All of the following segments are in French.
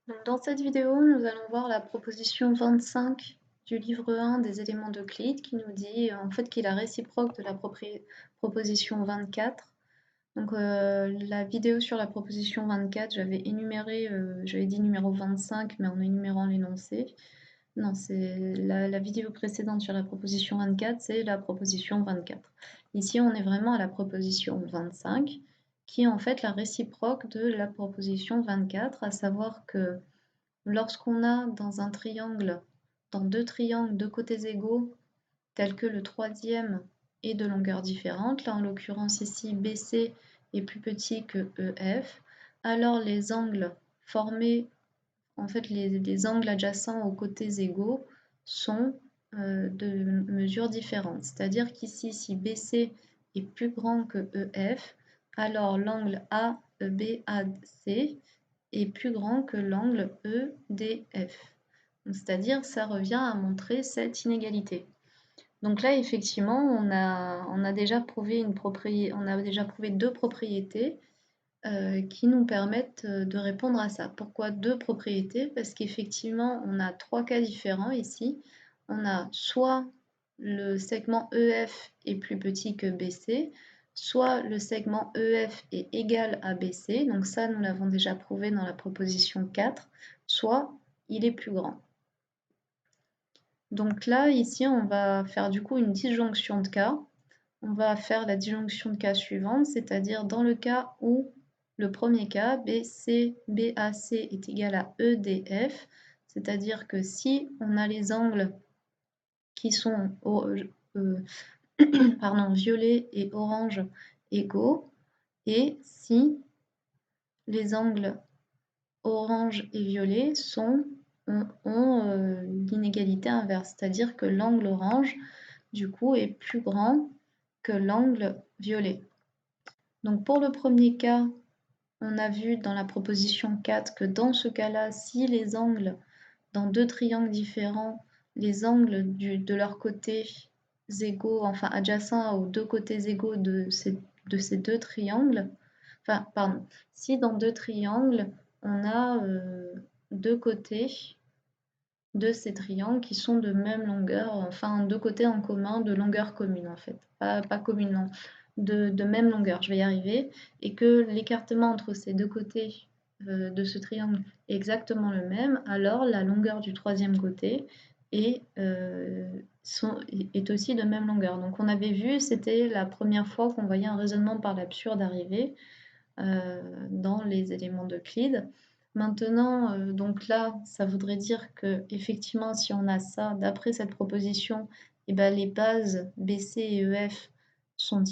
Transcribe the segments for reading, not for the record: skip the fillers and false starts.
Donc dans cette vidéo, nous allons voir la proposition 25 du livre 1 des éléments d'Euclide qui nous dit en fait qu'il est réciproque de la proposition 24. Donc la vidéo sur la proposition 24, j'avais énuméré, j'avais dit numéro 25, mais en énumérant l'énoncé. Non, c'est la vidéo précédente sur la proposition 24, c'est la proposition 24. Ici, on est vraiment à la proposition 25, qui est en fait la réciproque de la proposition 24, à savoir que lorsqu'on a dans un triangle, dans deux triangles, deux côtés égaux, tels que le troisième est de longueur différente, là en l'occurrence ici BC est plus petit que EF, alors les angles formés, en fait les angles adjacents aux côtés égaux sont de mesures différentes. C'est-à-dire qu'ici, si BC est plus grand que EF, alors l'angle ABAC est plus grand que l'angle EDF. C'est-à-dire, ça revient à montrer cette inégalité. Donc là, effectivement, on a déjà prouvé deux propriétés qui nous permettent de répondre à ça. Pourquoi deux propriétés? Parce qu'effectivement, on a trois cas différents ici. On a soit le segment EF est plus petit que BC, soit le segment EF est égal à BC, donc ça nous l'avons déjà prouvé dans la proposition 4, soit il est plus grand. Donc là, ici, on va faire du coup une disjonction de cas. On va faire la disjonction de cas suivante, c'est-à-dire dans le cas où le premier cas, BAC est égal à EDF, c'est-à-dire que si on a les angles qui sont violet et orange égaux, et si les angles orange et violet ont l'inégalité inverse, c'est-à-dire que l'angle orange, du coup, est plus grand que l'angle violet. Donc pour le premier cas, on a vu dans la proposition 4 que dans ce cas-là, si les angles dans deux triangles différents, les angles de leurs côtés égaux, enfin adjacents aux deux côtés égaux de ces deux triangles, enfin pardon, si dans deux triangles, on a deux côtés de ces triangles qui sont de même longueur, enfin deux côtés en commun, de longueur commune en fait, pas commune, non, de même longueur, je vais y arriver, et que l'écartement entre ces deux côtés de ce triangle est exactement le même, alors la longueur du troisième côté est, est aussi de même longueur. Donc on avait vu, c'était la première fois qu'on voyait un raisonnement par l'absurde arriver dans les éléments d'Euclide. Maintenant, donc là, ça voudrait dire que effectivement, si on a ça, d'après cette proposition, eh ben, les bases BC et EF sont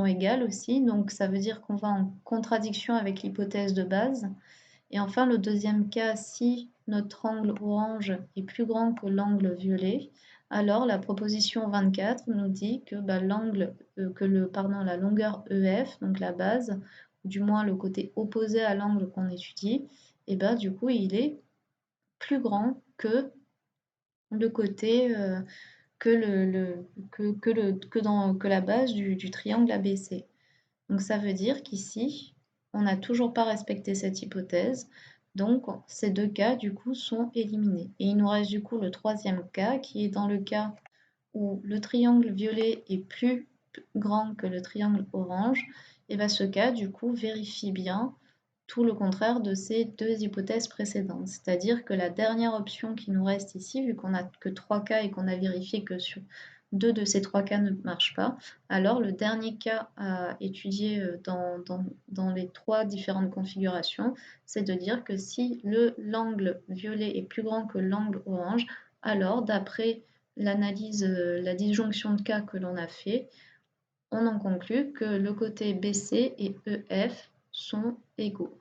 égales aussi. Donc ça veut dire qu'on va en contradiction avec l'hypothèse de base. Et enfin, le deuxième cas, si notre angle orange est plus grand que l'angle violet, alors la proposition 24 nous dit que, bah, la longueur EF, donc la base, ou du moins le côté opposé à l'angle qu'on étudie, et bah, du coup il est plus grand que le côté que la base du triangle ABC. Donc ça veut dire qu'ici, on n'a toujours pas respecté cette hypothèse, donc ces deux cas du coup sont éliminés. Et il nous reste du coup le troisième cas qui est dans le cas où le triangle violet est plus grand que le triangle orange, et bien ce cas du coup vérifie bien tout le contraire de ces deux hypothèses précédentes. C'est-à-dire que la dernière option qui nous reste ici, vu qu'on n'a que trois cas et qu'on a vérifié que sur deux de ces trois cas ne marchent pas, alors le dernier cas à étudier dans les trois différentes configurations, c'est de dire que si l'angle violet est plus grand que l'angle orange, alors d'après l'analyse, la disjonction de cas que l'on a fait, on en conclut que le côté BC et EF sont égaux.